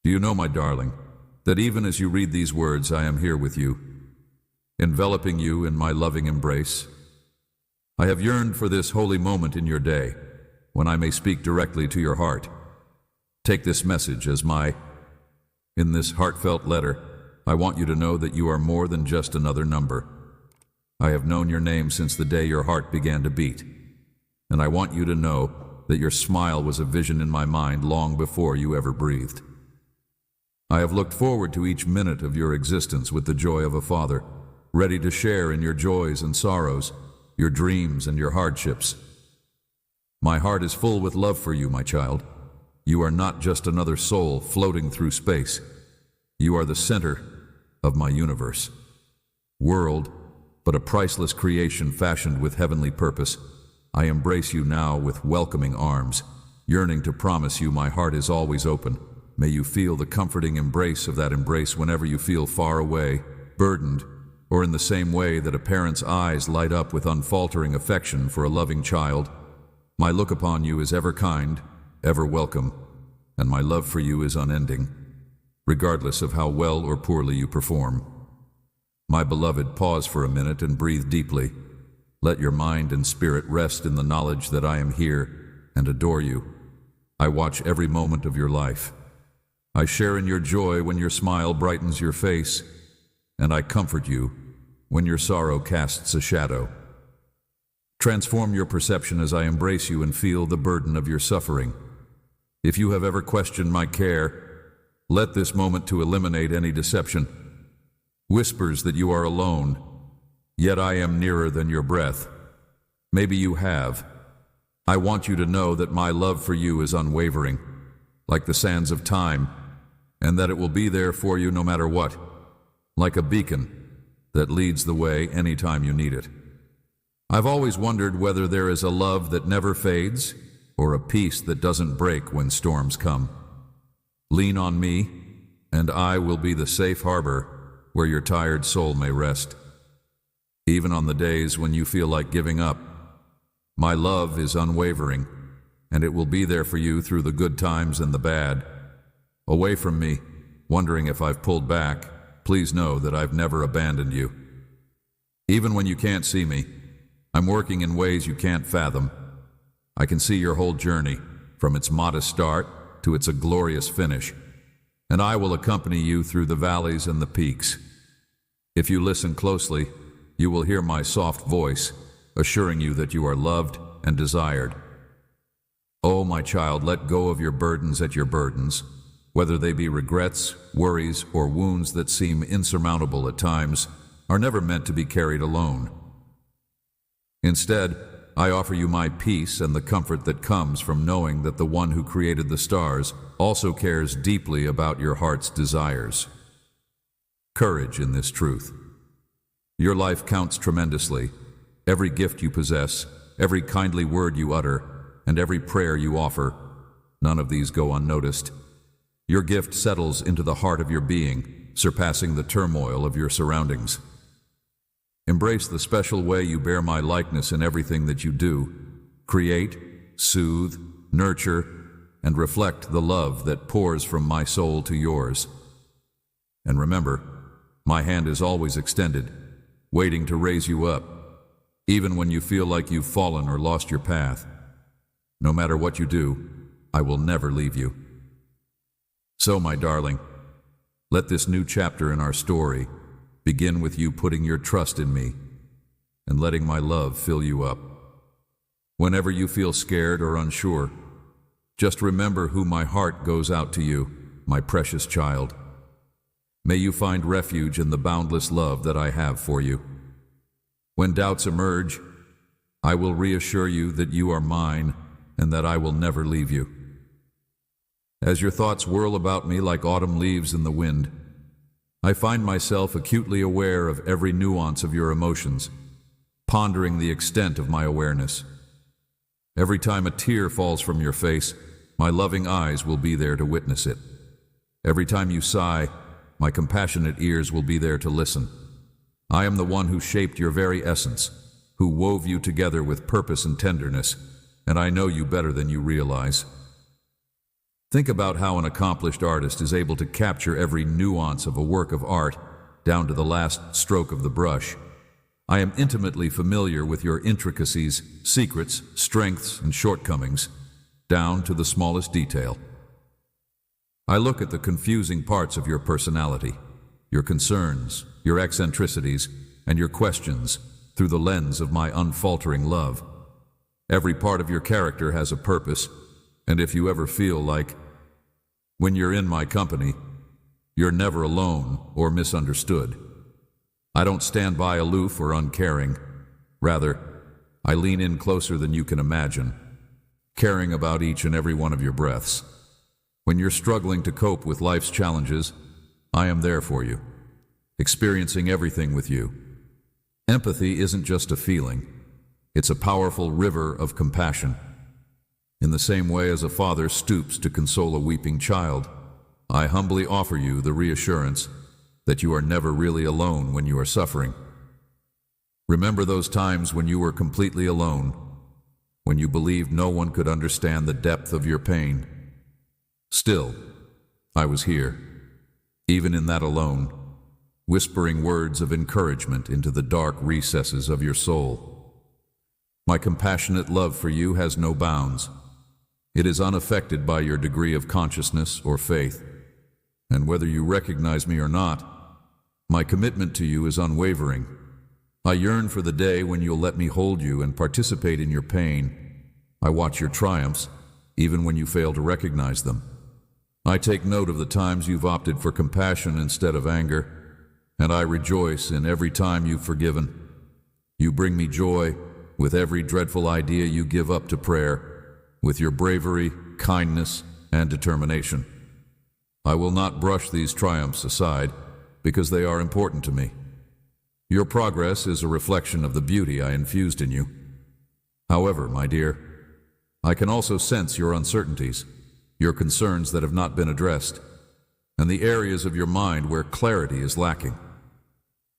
Do you know, my darling, that even as you read these words, I am here with you, enveloping you in my loving embrace? I have yearned for this holy moment in your day, when I may speak directly to your heart. Take this message as in this heartfelt letter, I want you to know that you are more than just another number. I have known your name since the day your heart began to beat, and I want you to know that your smile was a vision in my mind long before you ever breathed. I have looked forward to each minute of your existence with the joy of a father, ready to share in your joys and sorrows, your dreams and your hardships. My heart is full with love for you, my child. You are not just another soul floating through space. You are the center of my universe. World, but a priceless creation fashioned with heavenly purpose. I embrace you now with welcoming arms, yearning to promise you my heart is always open. May you feel the comforting embrace of that embrace whenever you feel far away, burdened, or in the same way that a parent's eyes light up with unfaltering affection for a loving child. My look upon you is ever kind, ever welcome, and my love for you is unending, regardless of how well or poorly you perform. My beloved, pause for a minute and breathe deeply. Let your mind and spirit rest in the knowledge that I am here and adore you. I watch every moment of your life. I share in your joy when your smile brightens your face, and I comfort you when your sorrow casts a shadow. Transform your perception as I embrace you and feel the burden of your suffering. If you have ever questioned my care, let this moment to eliminate any deception. Whispers that you are alone, yet I am nearer than your breath. Maybe you have. I want you to know that my love for you is unwavering, like the sands of time, and that it will be there for you no matter what, like a beacon that leads the way anytime you need it. I've always wondered whether there is a love that never fades, or a peace that doesn't break when storms come. Lean on me, and I will be the safe harbor where your tired soul may rest. Even on the days when you feel like giving up, my love is unwavering, and it will be there for you through the good times and the bad. Away from me, wondering if I've pulled back, please know that I've never abandoned you. Even when you can't see me, I'm working in ways you can't fathom. I can see your whole journey, from its modest start to its glorious finish, and I will accompany you through the valleys and the peaks. If you listen closely, you will hear my soft voice, assuring you that you are loved and desired. Oh, my child, let go of your burdens at your burdens, whether they be regrets, worries, or wounds that seem insurmountable at times, are never meant to be carried alone. Instead, I offer you my peace and the comfort that comes from knowing that the one who created the stars also cares deeply about your heart's desires. Courage in this truth. Your life counts tremendously. Every gift you possess, every kindly word you utter, and every prayer you offer, none of these go unnoticed. Your gift settles into the heart of your being, surpassing the turmoil of your surroundings. Embrace the special way you bear my likeness in everything that you do. Create, soothe, nurture, and reflect the love that pours from my soul to yours. And remember, my hand is always extended, waiting to raise you up, even when you feel like you've fallen or lost your path. No matter what you do, I will never leave you. So, my darling, let this new chapter in our story begin with you putting your trust in me and letting my love fill you up. Whenever you feel scared or unsure, just remember who my heart goes out to you, my precious child. May you find refuge in the boundless love that I have for you. When doubts emerge, I will reassure you that you are mine and that I will never leave you. As your thoughts whirl about me like autumn leaves in the wind, I find myself acutely aware of every nuance of your emotions, pondering the extent of my awareness. Every time a tear falls from your face, my loving eyes will be there to witness it. Every time you sigh, my compassionate ears will be there to listen. I am the one who shaped your very essence, who wove you together with purpose and tenderness, and I know you better than you realize. Think about how an accomplished artist is able to capture every nuance of a work of art down to the last stroke of the brush. I am intimately familiar with your intricacies, secrets, strengths, and shortcomings, down to the smallest detail. I look at the confusing parts of your personality, your concerns, your eccentricities, and your questions through the lens of my unfaltering love. Every part of your character has a purpose, and if you ever feel like, when you're in my company, you're never alone or misunderstood. I don't stand by aloof or uncaring. Rather, I lean in closer than you can imagine, caring about each and every one of your breaths. When you're struggling to cope with life's challenges, I am there for you, experiencing everything with you. Empathy isn't just a feeling. It's a powerful river of compassion. In the same way as a father stoops to console a weeping child, I humbly offer you the reassurance that you are never really alone when you are suffering. Remember those times when you were completely alone, when you believed no one could understand the depth of your pain. Still, I was here, even in that alone, whispering words of encouragement into the dark recesses of your soul. My compassionate love for you has no bounds. It is unaffected by your degree of consciousness or faith. And whether you recognize me or not, my commitment to you is unwavering. I yearn for the day when you'll let me hold you and participate in your pain. I watch your triumphs, even when you fail to recognize them. I take note of the times you've opted for compassion instead of anger, and I rejoice in every time you've forgiven. You bring me joy with every dreadful idea you give up to prayer, with your bravery, kindness, and determination. I will not brush these triumphs aside, because they are important to me. Your progress is a reflection of the beauty I infused in you. However, my dear, I can also sense your uncertainties, your concerns that have not been addressed, and the areas of your mind where clarity is lacking.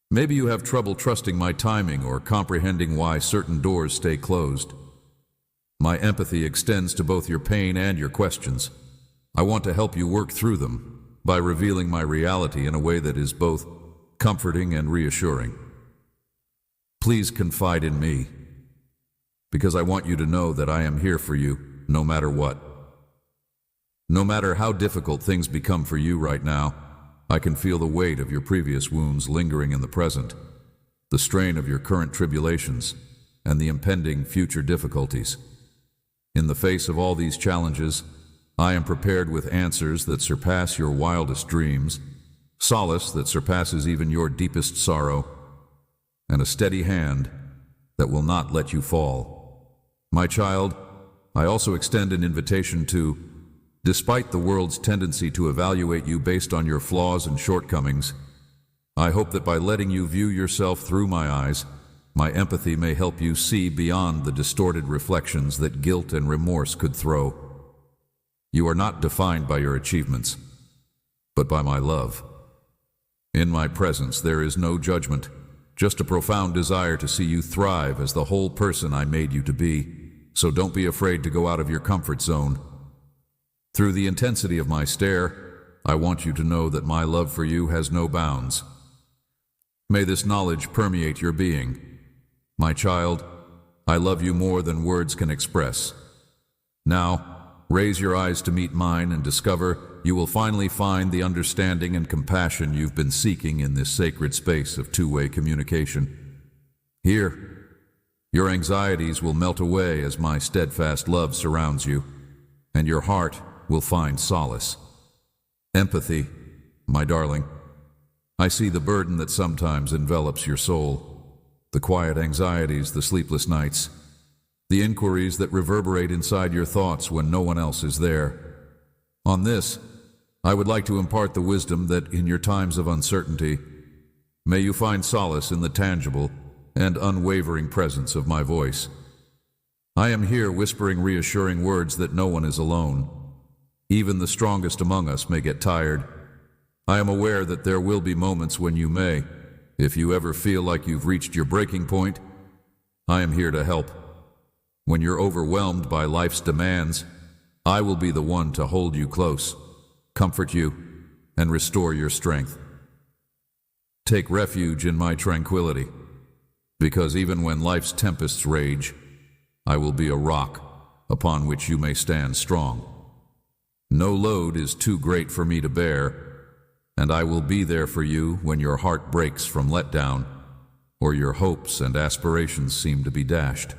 Maybe you have trouble trusting my timing or comprehending why certain doors stay closed. My empathy extends to both your pain and your questions. I want to help you work through them by revealing my reality in a way that is both comforting and reassuring. Please confide in me, because I want you to know that I am here for you no matter what. No matter how difficult things become for you right now, I can feel the weight of your previous wounds lingering in the present, the strain of your current tribulations, and the impending future difficulties. In the face of all these challenges, I am prepared with answers that surpass your wildest dreams, solace that surpasses even your deepest sorrow, and a steady hand that will not let you fall. My child, I also extend an invitation to, despite the world's tendency to evaluate you based on your flaws and shortcomings, I hope that by letting you view yourself through my eyes, my empathy may help you see beyond the distorted reflections that guilt and remorse could throw. You are not defined by your achievements, but by my love. In my presence there is no judgment, just a profound desire to see you thrive as the whole person I made you to be, so don't be afraid to go out of your comfort zone. Through the intensity of my stare, I want you to know that my love for you has no bounds. May this knowledge permeate your being. My child, I love you more than words can express. Now, raise your eyes to meet mine and discover you will finally find the understanding and compassion you've been seeking in this sacred space of two-way communication. Here, your anxieties will melt away as my steadfast love surrounds you, and your heart will find solace. Empathy, my darling. I see the burden that sometimes envelops your soul, the quiet anxieties, the sleepless nights, the inquiries that reverberate inside your thoughts when no one else is there. On this, I would like to impart the wisdom that in your times of uncertainty, may you find solace in the tangible and unwavering presence of my voice. I am here whispering reassuring words that no one is alone. Even the strongest among us may get tired. I am aware that there will be moments when you may. If you ever feel like you've reached your breaking point, I am here to help. When you're overwhelmed by life's demands, I will be the one to hold you close, comfort you, and restore your strength. Take refuge in my tranquility, because even when life's tempests rage, I will be a rock upon which you may stand strong. No load is too great for me to bear, and I will be there for you when your heart breaks from letdown, or your hopes and aspirations seem to be dashed.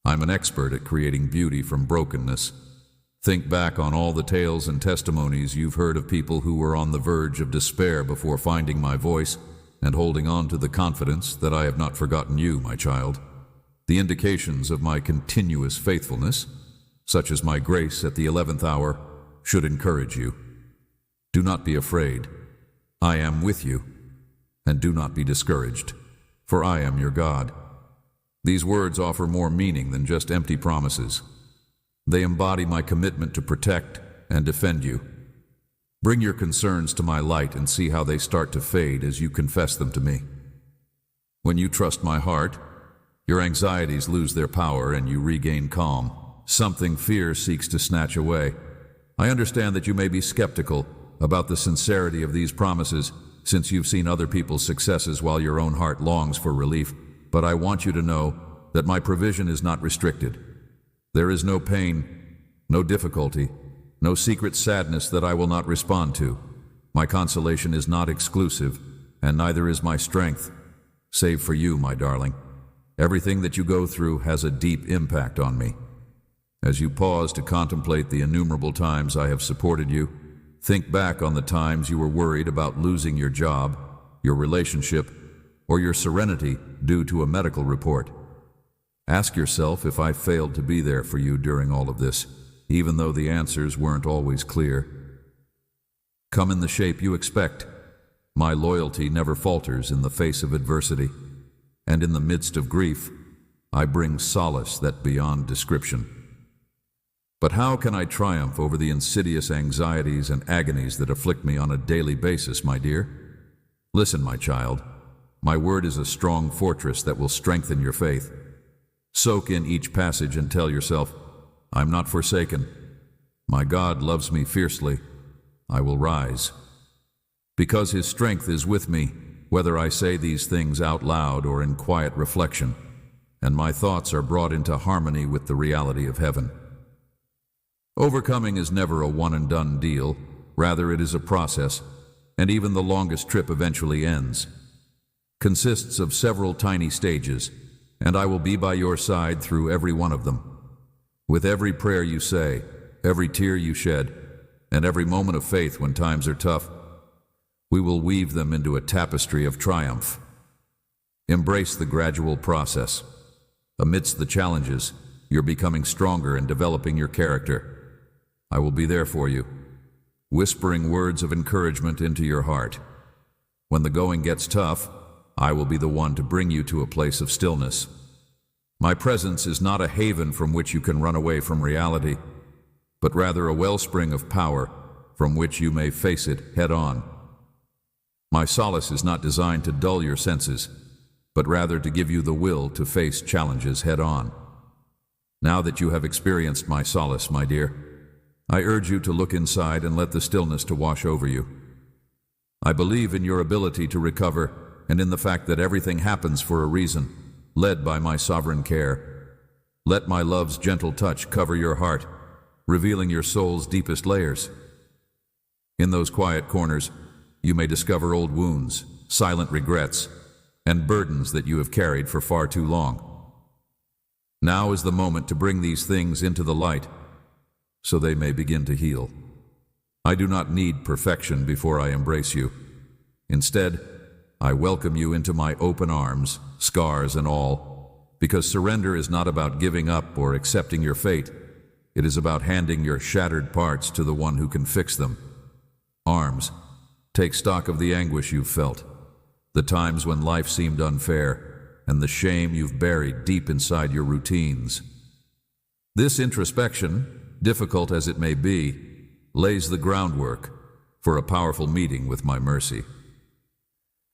I'm an expert at creating beauty from brokenness. Think back on all the tales and testimonies you've heard of people who were on the verge of despair before finding my voice and holding on to the confidence that I have not forgotten you, my child. The indications of my continuous faithfulness, such as my grace at the 11th hour, should encourage you. Do not be afraid. I am with you, and do not be discouraged, for I am your God. These words offer more meaning than just empty promises. They embody my commitment to protect and defend you. Bring your concerns to my light and see how they start to fade as you confess them to me. When you trust my heart, your anxieties lose their power and you regain calm. Something fear seeks to snatch away. I understand that you may be skeptical about the sincerity of these promises, since you've seen other people's successes while your own heart longs for relief, but I want you to know that my provision is not restricted. There is no pain, no difficulty, no secret sadness that I will not respond to. My consolation is not exclusive, and neither is my strength, save for you, my darling. Everything that you go through has a deep impact on me. As you pause to contemplate the innumerable times I have supported you, think back on the times you were worried about losing your job, your relationship, or your serenity due to a medical report. Ask yourself if I failed to be there for you during all of this, even though the answers weren't always clear. Come in the shape you expect. My loyalty never falters in the face of adversity, and in the midst of grief, I bring solace that beyond description. But how can I triumph over the insidious anxieties and agonies that afflict me on a daily basis, my dear? Listen, my child. My word is a strong fortress that will strengthen your faith. Soak in each passage and tell yourself, I'm not forsaken. My God loves me fiercely. I will rise. Because His strength is with me, whether I say these things out loud or in quiet reflection, and my thoughts are brought into harmony with the reality of heaven. Overcoming is never a one-and-done deal. Rather, it is a process, and even the longest trip eventually ends. Consists of several tiny stages, and I will be by your side through every one of them. With every prayer you say, every tear you shed, and every moment of faith when times are tough, we will weave them into a tapestry of triumph. Embrace the gradual process. Amidst the challenges, you're becoming stronger and developing your character. I will be there for you, whispering words of encouragement into your heart. When the going gets tough, I will be the one to bring you to a place of stillness. My presence is not a haven from which you can run away from reality, but rather a wellspring of power from which you may face it head on. My solace is not designed to dull your senses, but rather to give you the will to face challenges head on. Now that you have experienced my solace, my dear, I urge you to look inside and let the stillness to wash over you. I believe in your ability to recover and in the fact that everything happens for a reason, led by my sovereign care. Let my love's gentle touch cover your heart, revealing your soul's deepest layers. In those quiet corners, you may discover old wounds, silent regrets, and burdens that you have carried for far too long. Now is the moment to bring these things into the light, so they may begin to heal. I do not need perfection before I embrace you. Instead, I welcome you into my open arms, scars and all, because surrender is not about giving up or accepting your fate. It is about handing your shattered parts to the one who can fix them. Arms, take stock of the anguish you've felt, the times when life seemed unfair, and the shame you've buried deep inside your routines. This introspection, difficult as it may be, lays the groundwork for a powerful meeting with my mercy.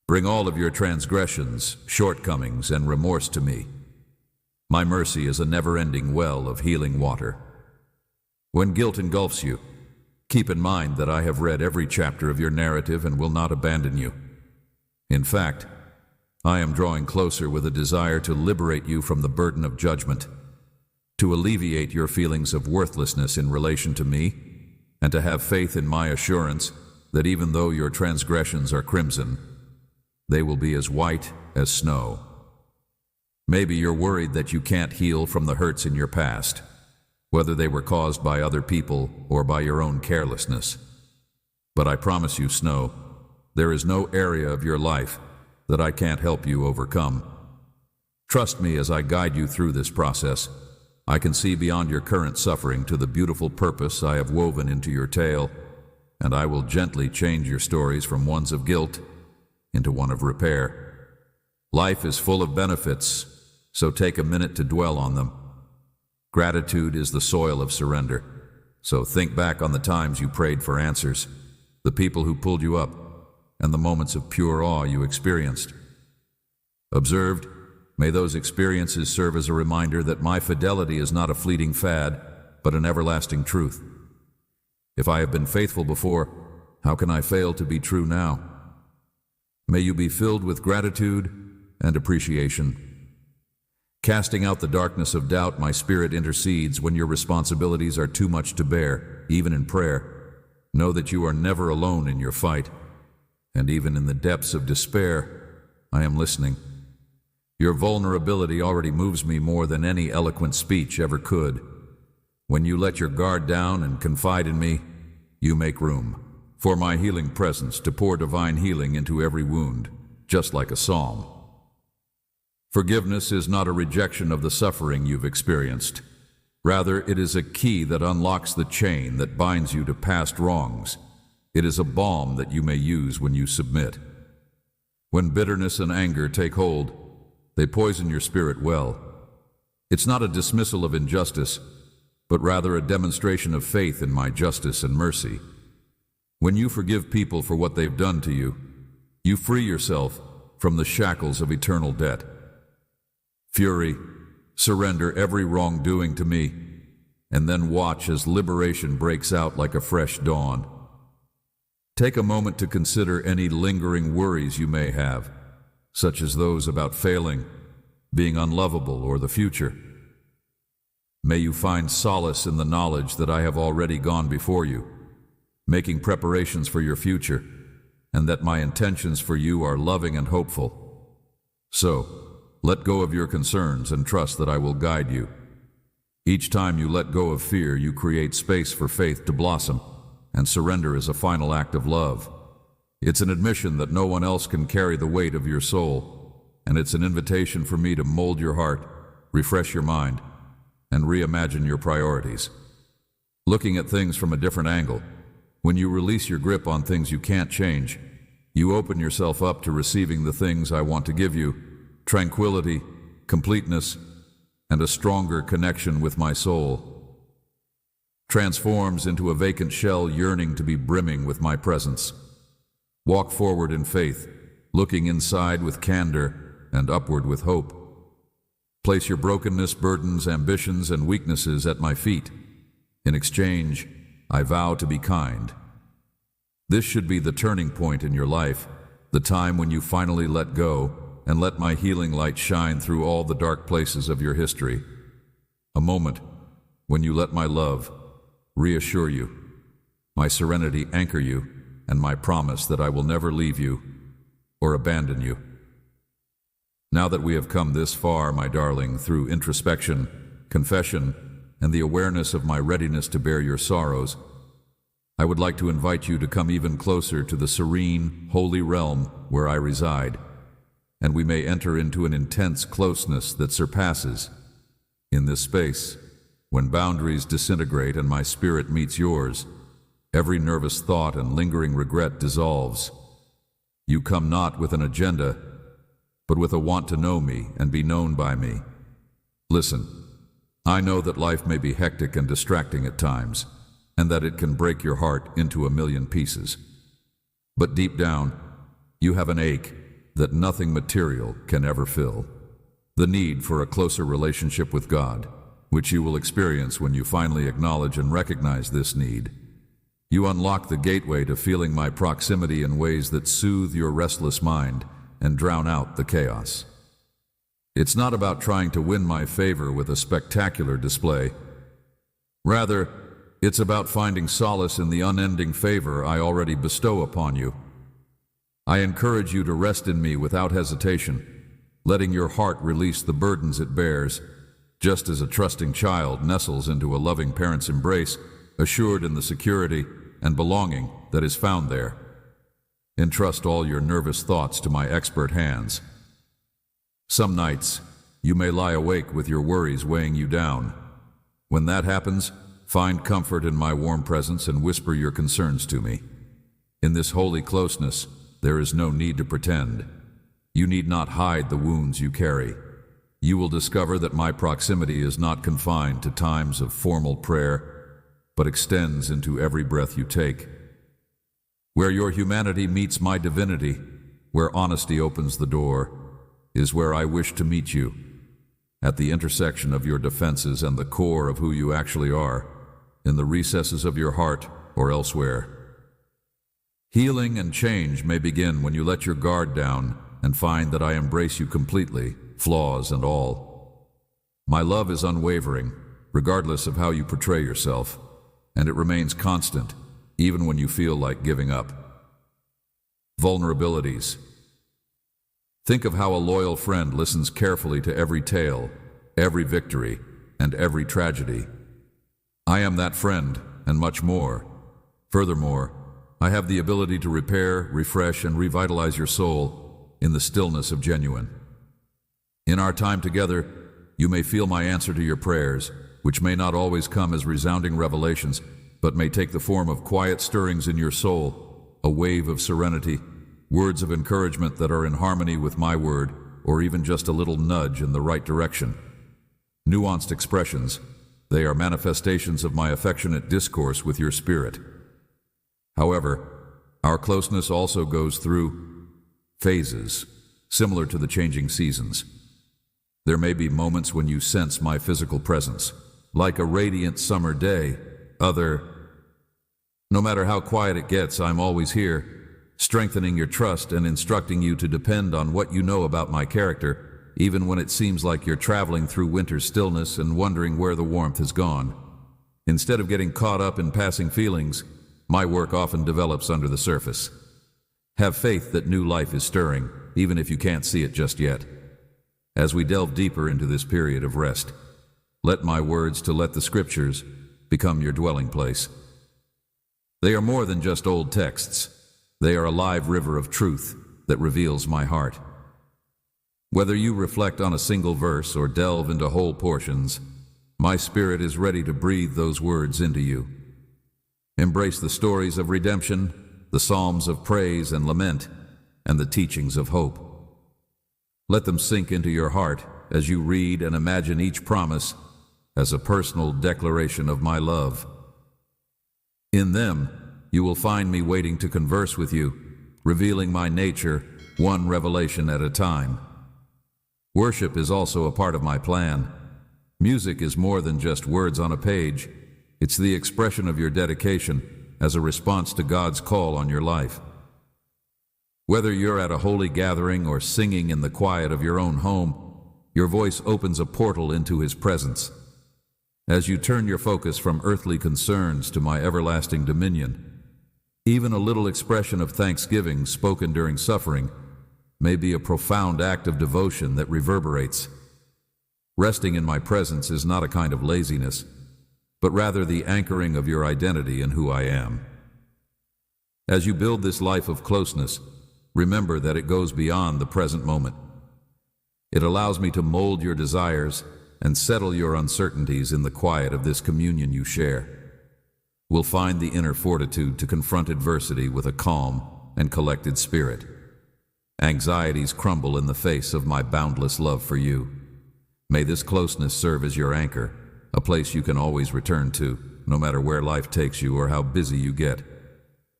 Bring all of your transgressions, shortcomings, and remorse to me. My mercy is a never-ending well of healing water. When guilt engulfs you, keep in mind that I have read every chapter of your narrative and will not abandon you. In fact, I am drawing closer with a desire to liberate you from the burden of judgment, to alleviate your feelings of worthlessness in relation to me, and to have faith in my assurance that even though your transgressions are crimson, they will be as white as snow. Maybe you're worried that you can't heal from the hurts in your past, whether they were caused by other people or by your own carelessness. But I promise you, Snow, there is no area of your life that I can't help you overcome. Trust me as I guide you through this process. I can see beyond your current suffering to the beautiful purpose I have woven into your tale, and I will gently change your stories from ones of guilt into one of repair. Life is full of benefits, so take a minute to dwell on them. Gratitude is the soil of surrender, so think back on the times you prayed for answers, the people who pulled you up, and the moments of pure awe you experienced. Observed, may those experiences serve as a reminder that my fidelity is not a fleeting fad, but an everlasting truth. If I have been faithful before, how can I fail to be true now? May you be filled with gratitude and appreciation. Casting out the darkness of doubt, my spirit intercedes when your responsibilities are too much to bear, even in prayer. Know that you are never alone in your fight, and even in the depths of despair, I am listening. Your vulnerability already moves me more than any eloquent speech ever could. When you let your guard down and confide in me, you make room for my healing presence to pour divine healing into every wound, just like a psalm. Forgiveness is not a rejection of the suffering you've experienced. Rather, it is a key that unlocks the chain that binds you to past wrongs. It is a balm that you may use when you submit. When bitterness and anger take hold, they poison your spirit well. It's not a dismissal of injustice, but rather a demonstration of faith in my justice and mercy. When you forgive people for what they've done to you, you free yourself from the shackles of eternal debt. Fury, surrender every wrongdoing to me, and then watch as liberation breaks out like a fresh dawn. Take a moment to consider any lingering worries you may have, such as those about failing, being unlovable, or the future. May you find solace in the knowledge that I have already gone before you, making preparations for your future, and that my intentions for you are loving and hopeful. So, let go of your concerns and trust that I will guide you. Each time you let go of fear, you create space for faith to blossom, and surrender is a final act of love. It's an admission that no one else can carry the weight of your soul, and it's an invitation for me to mold your heart, refresh your mind, and reimagine your priorities. Looking at things from a different angle, when you release your grip on things you can't change, you open yourself up to receiving the things I want to give you: tranquility, completeness, and a stronger connection with my soul. Transforms into a vacant shell yearning to be brimming with my presence. Walk forward in faith, looking inside with candor and upward with hope. Place your brokenness, burdens, ambitions, and weaknesses at my feet. In exchange, I vow to be kind. This should be the turning point in your life, the time when you finally let go and let my healing light shine through all the dark places of your history. A moment when you let my love reassure you, my serenity anchor you, and my promise that I will never leave you or abandon you. Now that we have come this far, my darling, through introspection, confession, and the awareness of my readiness to bear your sorrows, I would like to invite you to come even closer to the serene, holy realm where I reside, and we may enter into an intense closeness that surpasses. In this space, when boundaries disintegrate and my spirit meets yours, every nervous thought and lingering regret dissolves. You come not with an agenda, but with a want to know me and be known by me. Listen, I know that life may be hectic and distracting at times, and that it can break your heart into a million pieces. But deep down, you have an ache that nothing material can ever fill. The need for a closer relationship with God, which you will experience when you finally acknowledge and recognize this need. You unlock the gateway to feeling my proximity in ways that soothe your restless mind and drown out the chaos. It's not about trying to win my favor with a spectacular display. Rather, it's about finding solace in the unending favor I already bestow upon you. I encourage you to rest in me without hesitation, letting your heart release the burdens it bears, just as a trusting child nestles into a loving parent's embrace, assured in the security and belonging that is found there. Entrust all your nervous thoughts to my expert hands. Some nights, you may lie awake with your worries weighing you down. When that happens, find comfort in my warm presence and whisper your concerns to me. In this holy closeness, there is no need to pretend. You need not hide the wounds you carry. You will discover that my proximity is not confined to times of formal prayer, but extends into every breath you take. Where your humanity meets my divinity, where honesty opens the door, is where I wish to meet you, at the intersection of your defenses and the core of who you actually are, in the recesses of your heart or elsewhere. Healing and change may begin when you let your guard down and find that I embrace you completely, flaws and all. My love is unwavering, regardless of how you portray yourself, and it remains constant, even when you feel like giving up. Vulnerabilities. Think of how a loyal friend listens carefully to every tale, every victory, and every tragedy. I am that friend, and much more. Furthermore, I have the ability to repair, refresh, and revitalize your soul in the stillness of genuine. In our time together, you may feel my answer to your prayers, which may not always come as resounding revelations, but may take the form of quiet stirrings in your soul, a wave of serenity, words of encouragement that are in harmony with my word, or even just a little nudge in the right direction. Nuanced expressions, they are manifestations of my affectionate discourse with your spirit. However, our closeness also goes through phases, similar to the changing seasons. There may be moments when you sense my physical presence, like a radiant summer day. No matter how quiet it gets, I'm always here, strengthening your trust and instructing you to depend on what you know about my character, even when it seems like you're traveling through winter stillness and wondering where the warmth has gone. Instead of getting caught up in passing feelings, my work often develops under the surface. Have faith that new life is stirring, even if you can't see it just yet. As we delve deeper into this period of rest, let my words to let the scriptures become your dwelling place. They are more than just old texts. They are a live river of truth that reveals my heart. Whether you reflect on a single verse or delve into whole portions, my spirit is ready to breathe those words into you. Embrace the stories of redemption, the psalms of praise and lament, and the teachings of hope. Let them sink into your heart as you read and imagine each promise as a personal declaration of my love. In them, you will find me waiting to converse with you, revealing my nature, one revelation at a time. Worship is also a part of my plan. Music is more than just words on a page. It's the expression of your dedication as a response to God's call on your life. Whether you're at a holy gathering or singing in the quiet of your own home, your voice opens a portal into His presence. As you turn your focus from earthly concerns to my everlasting dominion, even a little expression of thanksgiving spoken during suffering may be a profound act of devotion that reverberates. Resting in my presence is not a kind of laziness, but rather the anchoring of your identity in who I am. As you build this life of closeness, remember that it goes beyond the present moment. It allows me to mold your desires and settle your uncertainties in the quiet of this communion you share. We'll find the inner fortitude to confront adversity with a calm and collected spirit. Anxieties crumble in the face of my boundless love for you. May this closeness serve as your anchor, a place you can always return to, no matter where life takes you or how busy you get.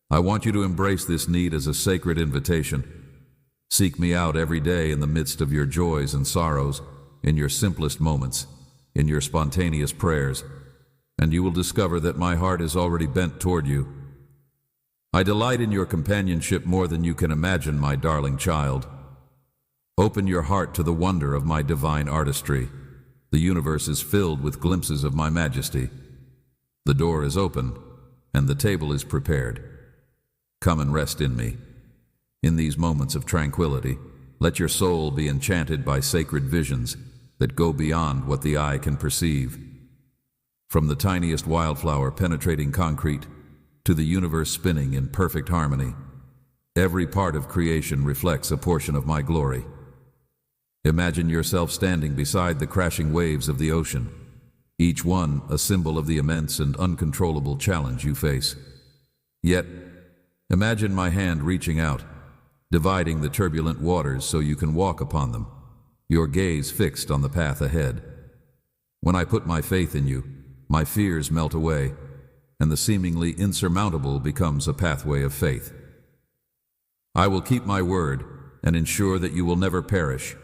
I want you to embrace this need as a sacred invitation. Seek me out every day in the midst of your joys and sorrows, in your simplest moments, in your spontaneous prayers, and you will discover that my heart is already bent toward you. I delight in your companionship more than you can imagine, my darling child. Open your heart to the wonder of my divine artistry. The universe is filled with glimpses of my majesty. The door is open, and the table is prepared. Come and rest in me. In these moments of tranquility, let your soul be enchanted by sacred visions that go beyond what the eye can perceive. From the tiniest wildflower penetrating concrete to the universe spinning in perfect harmony, every part of creation reflects a portion of my glory. Imagine yourself standing beside the crashing waves of the ocean, each one a symbol of the immense and uncontrollable challenge you face. Yet, imagine my hand reaching out, dividing the turbulent waters so you can walk upon them, your gaze fixed on the path ahead. When I put my faith in you, my fears melt away, and the seemingly insurmountable becomes a pathway of faith. I will keep my word and ensure that you will never perish.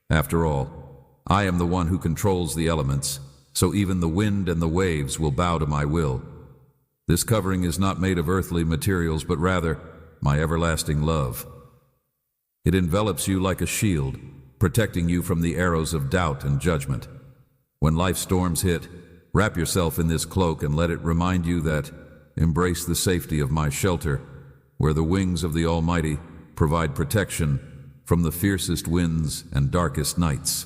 After all, I am the one who controls the elements, so even the wind and the waves will bow to my will. This covering is not made of earthly materials, but rather my everlasting love. It envelops you like a shield, protecting you from the arrows of doubt and judgment. When life's storms hit, wrap yourself in this cloak and let it remind you that embrace the safety of my shelter, where the wings of the Almighty provide protection from the fiercest winds and darkest nights.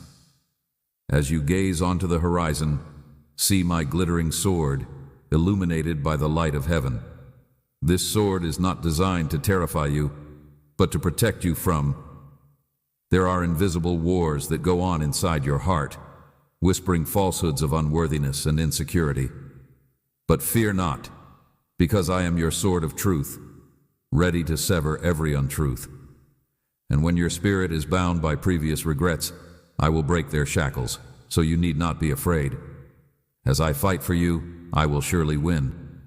As you gaze onto the horizon, see my glittering sword, illuminated by the light of heaven. This sword is not designed to terrify you, but to protect you from. There are invisible wars that go on inside your heart, whispering falsehoods of unworthiness and insecurity. But fear not, because I am your sword of truth, ready to sever every untruth. And when your spirit is bound by previous regrets, I will break their shackles, so you need not be afraid. As I fight for you, I will surely win.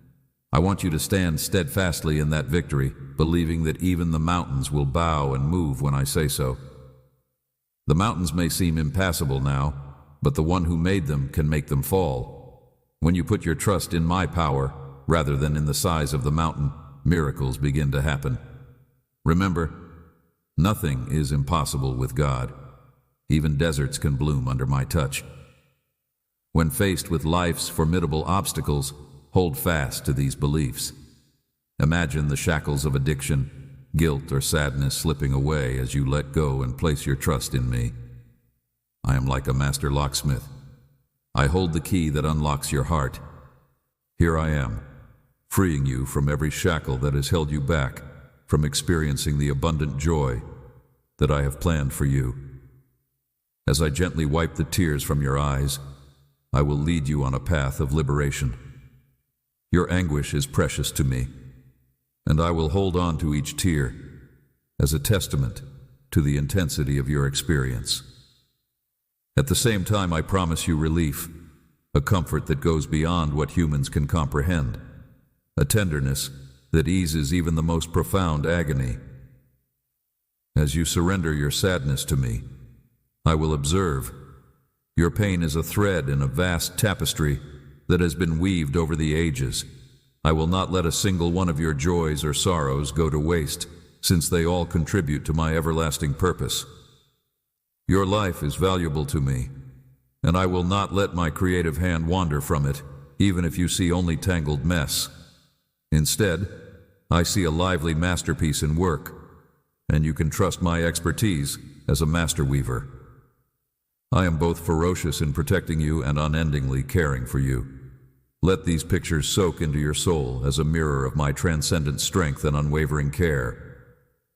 I want you to stand steadfastly in that victory, believing that even the mountains will bow and move when I say so. The mountains may seem impassable now, but the one who made them can make them fall. When you put your trust in my power, rather than in the size of the mountain, miracles begin to happen. Remember, nothing is impossible with God. Even deserts can bloom under my touch. When faced with life's formidable obstacles, hold fast to these beliefs. Imagine the shackles of addiction, guilt, or sadness slipping away as you let go and place your trust in me. I am like a master locksmith. I hold the key that unlocks your heart. Here I am, freeing you from every shackle that has held you back from experiencing the abundant joy that I have planned for you. As I gently wipe the tears from your eyes, I will lead you on a path of liberation. Your anguish is precious to me, and I will hold on to each tear as a testament to the intensity of your experience. At the same time, I promise you relief, a comfort that goes beyond what humans can comprehend, a tenderness that eases even the most profound agony. As you surrender your sadness to me, I will observe. Your pain is a thread in a vast tapestry that has been weaved over the ages. I will not let a single one of your joys or sorrows go to waste, since they all contribute to my everlasting purpose. Your life is valuable to me, and I will not let my creative hand wander from it, even if you see only tangled mess. Instead, I see a lively masterpiece in work, and you can trust my expertise as a master weaver. I am both ferocious in protecting you and unendingly caring for you. Let these pictures soak into your soul as a mirror of my transcendent strength and unwavering care.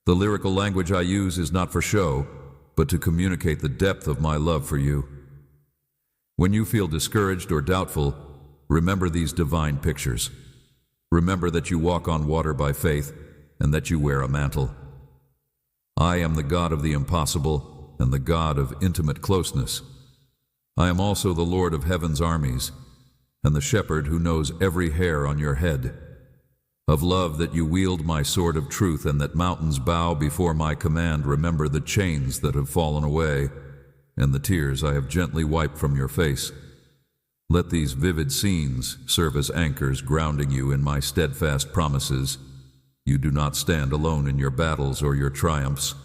The lyrical language I use is not for show, but to communicate the depth of my love for you. When you feel discouraged or doubtful, remember these divine pictures. Remember that you walk on water by faith and that you wear a mantle. I am the God of the impossible and the God of intimate closeness. I am also the Lord of heaven's armies and the shepherd who knows every hair on your head. Of love that you wield my sword of truth and that mountains bow before my command, remember the chains that have fallen away and the tears I have gently wiped from your face. Let these vivid scenes serve as anchors grounding you in my steadfast promises. You do not stand alone in your battles or your triumphs.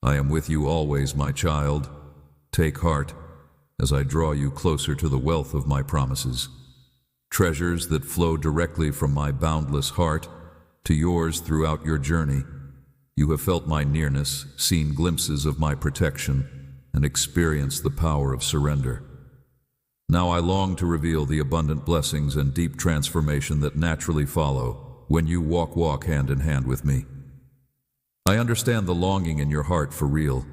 I am with you always, my child. Take heart as I draw you closer to the wealth of my promises. Treasures that flow directly from my boundless heart to yours throughout your journey. You have felt my nearness, seen glimpses of my protection, and experienced the power of surrender. Now I long to reveal the abundant blessings and deep transformation that naturally follow when you walk hand in hand with me. I understand the longing in your heart for real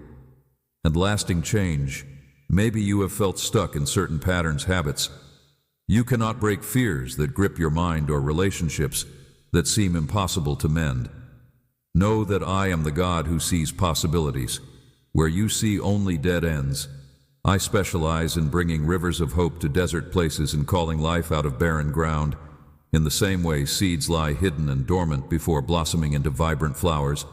and lasting change. Maybe you have felt stuck in certain patterns, habits. You cannot break fears that grip your mind or relationships that seem impossible to mend. Know that I am the God who sees possibilities where you see only dead ends. I specialize in bringing rivers of hope to desert places and calling life out of barren ground. In the same way seeds lie hidden and dormant before blossoming into vibrant flowers,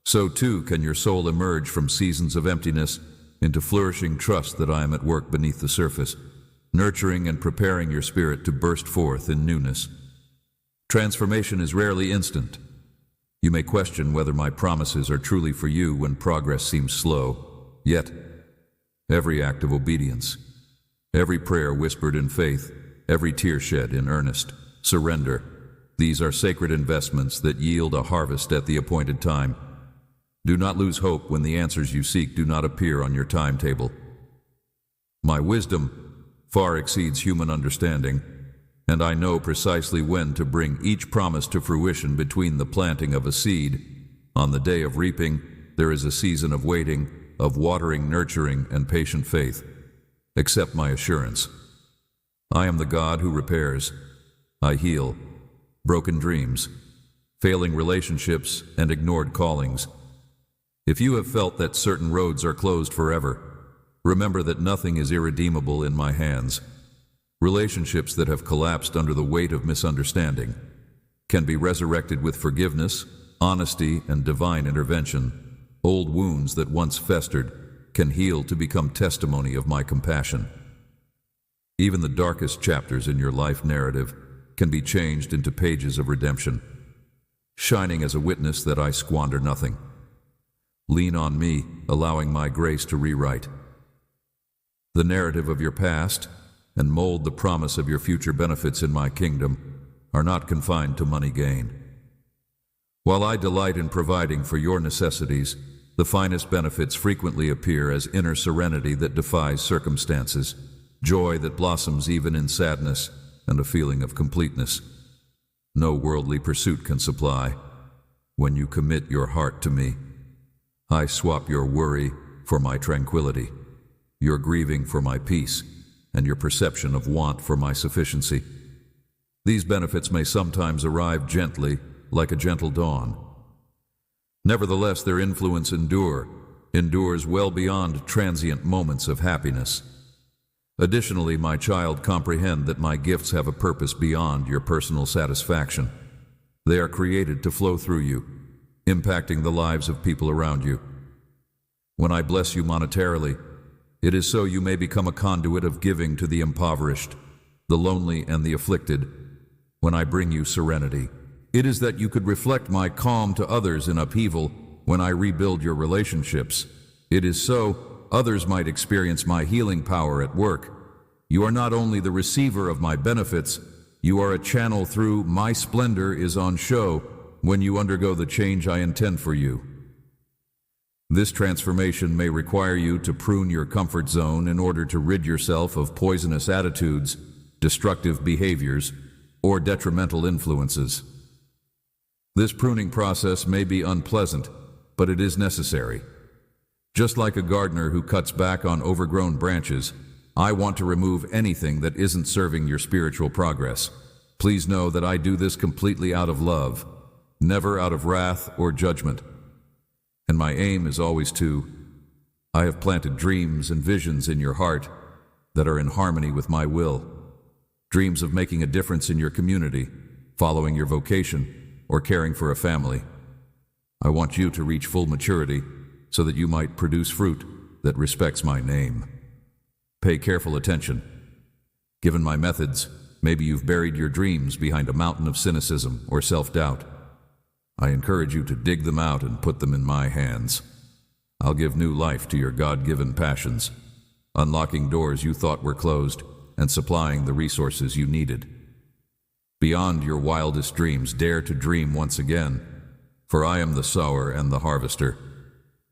so too can your soul emerge from seasons of emptiness into flourishing trust that I am at work beneath the surface, nurturing and preparing your spirit to burst forth in newness. Transformation is rarely instant. You may question whether my promises are truly for you when progress seems slow. Yet, every act of obedience, every prayer whispered in faith, every tear shed in earnest surrender, these are sacred investments that yield a harvest at the appointed time. Do not lose hope when the answers you seek do not appear on your timetable. My wisdom far exceeds human understanding, and I know precisely when to bring each promise to fruition. Between the planting of a seed, on the day of reaping, there is a season of waiting, of watering, nurturing, and patient faith. Accept my assurance. I am the God who repairs. I heal broken dreams, failing relationships, and ignored callings. If you have felt that certain roads are closed forever, remember that nothing is irredeemable in my hands. Relationships that have collapsed under the weight of misunderstanding can be resurrected with forgiveness, honesty, and divine intervention. Old wounds that once festered can heal to become testimony of my compassion. Even the darkest chapters in your life narrative can be changed into pages of redemption, shining as a witness that I squander nothing. Lean on me, allowing my grace to rewrite the narrative of your past and mold the promise of your future. Benefits in my kingdom are not confined to money gain. While I delight in providing for your necessities, the finest benefits frequently appear as inner serenity that defies circumstances, joy that blossoms even in sadness, and a feeling of completeness no worldly pursuit can supply. When you commit your heart to me, I swap your worry for my tranquility, your grieving for my peace, and your perception of want for my sufficiency. These benefits may sometimes arrive gently, like a gentle dawn. Nevertheless, their influence endures well beyond transient moments of happiness. Additionally, my child, comprehend that my gifts have a purpose beyond your personal satisfaction. They are created to flow through you, impacting the lives of people around you. When I bless you monetarily, it is so you may become a conduit of giving to the impoverished, the lonely, and the afflicted. When I bring you serenity, it is that you could reflect my calm to others in upheaval. When I rebuild your relationships, it is so others might experience my healing power at work. You are not only the receiver of my benefits, you are a channel through my splendor is on show when you undergo the change I intend for you. This transformation may require you to prune your comfort zone in order to rid yourself of poisonous attitudes, destructive behaviors, or detrimental influences. This pruning process may be unpleasant, but it is necessary. Just like a gardener who cuts back on overgrown branches, I want to remove anything that isn't serving your spiritual progress. Please know that I do this completely out of love, never out of wrath or judgment. And my aim is always I have planted dreams and visions in your heart that are in harmony with my will. Dreams of making a difference in your community, following your vocation, or caring for a family. I want you to reach full maturity so that you might produce fruit that respects my name. Pay careful attention. Given my methods, maybe you've buried your dreams behind a mountain of cynicism or self-doubt. I encourage you to dig them out and put them in my hands. I'll give new life to your God-given passions, unlocking doors you thought were closed and supplying the resources you needed. Beyond your wildest dreams, dare to dream once again, for I am the sower and the harvester.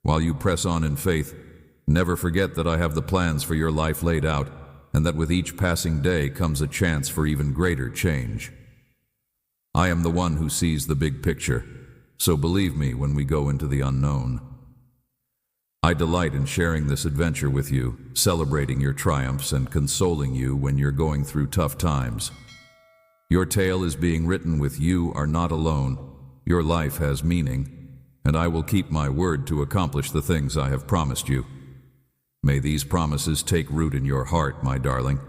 While you press on in faith, never forget that I have the plans for your life laid out, and that with each passing day comes a chance for even greater change. I am the one who sees the big picture, so believe me when we go into the unknown. I delight in sharing this adventure with you, celebrating your triumphs and consoling you when you're going through tough times. Your tale is being written with you are not alone. Your life has meaning, and I will keep my word to accomplish the things I have promised you. May these promises take root in your heart, my darling,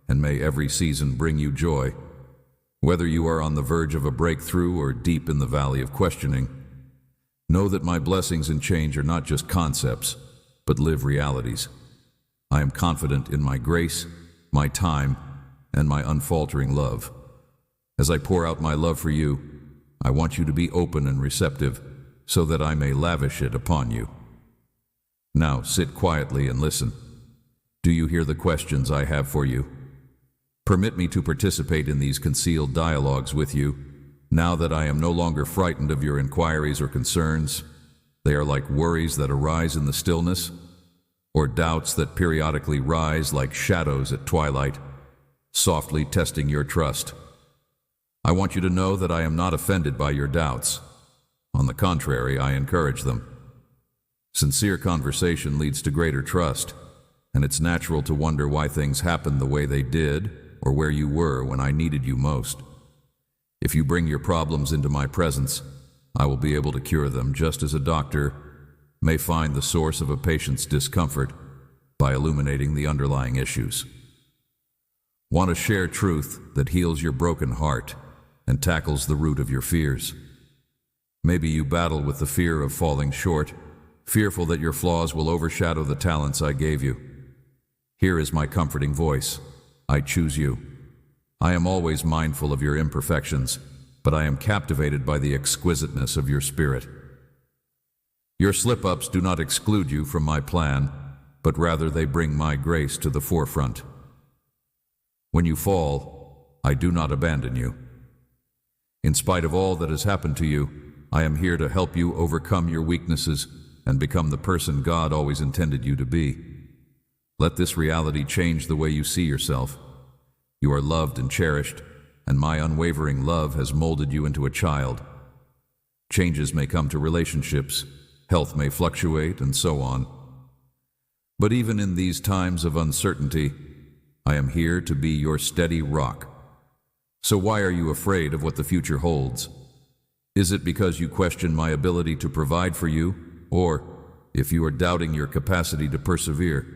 and may every season bring you joy. Whether you are on the verge of a breakthrough or deep in the valley of questioning, know that my blessings and change are not just concepts, but live realities. I am confident in my grace, my time, and my unfaltering love. As I pour out my love for you, I want you to be open and receptive so that I may lavish it upon you. Now sit quietly and listen. Do you hear the questions I have for you? Permit me to participate in these concealed dialogues with you, now that I am no longer frightened of your inquiries or concerns. They are like worries that arise in the stillness, or doubts that periodically rise like shadows at twilight, softly testing your trust. I want you to know that I am not offended by your doubts. On the contrary, I encourage them. Sincere conversation leads to greater trust, and it's natural to wonder why things happened the way they did or where you were when I needed you most. If you bring your problems into my presence, I will be able to cure them just as a doctor may find the source of a patient's discomfort by illuminating the underlying issues. Want to share truth that heals your broken heart and tackles the root of your fears? Maybe you battle with the fear of falling short, fearful that your flaws will overshadow the talents I gave you. Here is my comforting voice. I choose you. I am always mindful of your imperfections, but I am captivated by the exquisiteness of your spirit. Your slip-ups do not exclude you from my plan, but rather they bring my grace to the forefront. When you fall, I do not abandon you. In spite of all that has happened to you, I am here to help you overcome your weaknesses and become the person God always intended you to be. Let this reality change the way you see yourself. You are loved and cherished, and my unwavering love has molded you into a child. Changes may come to relationships, health may fluctuate, and so on. But even in these times of uncertainty, I am here to be your steady rock. So why are you afraid of what the future holds? Is it because you question my ability to provide for you, or if you are doubting your capacity to persevere?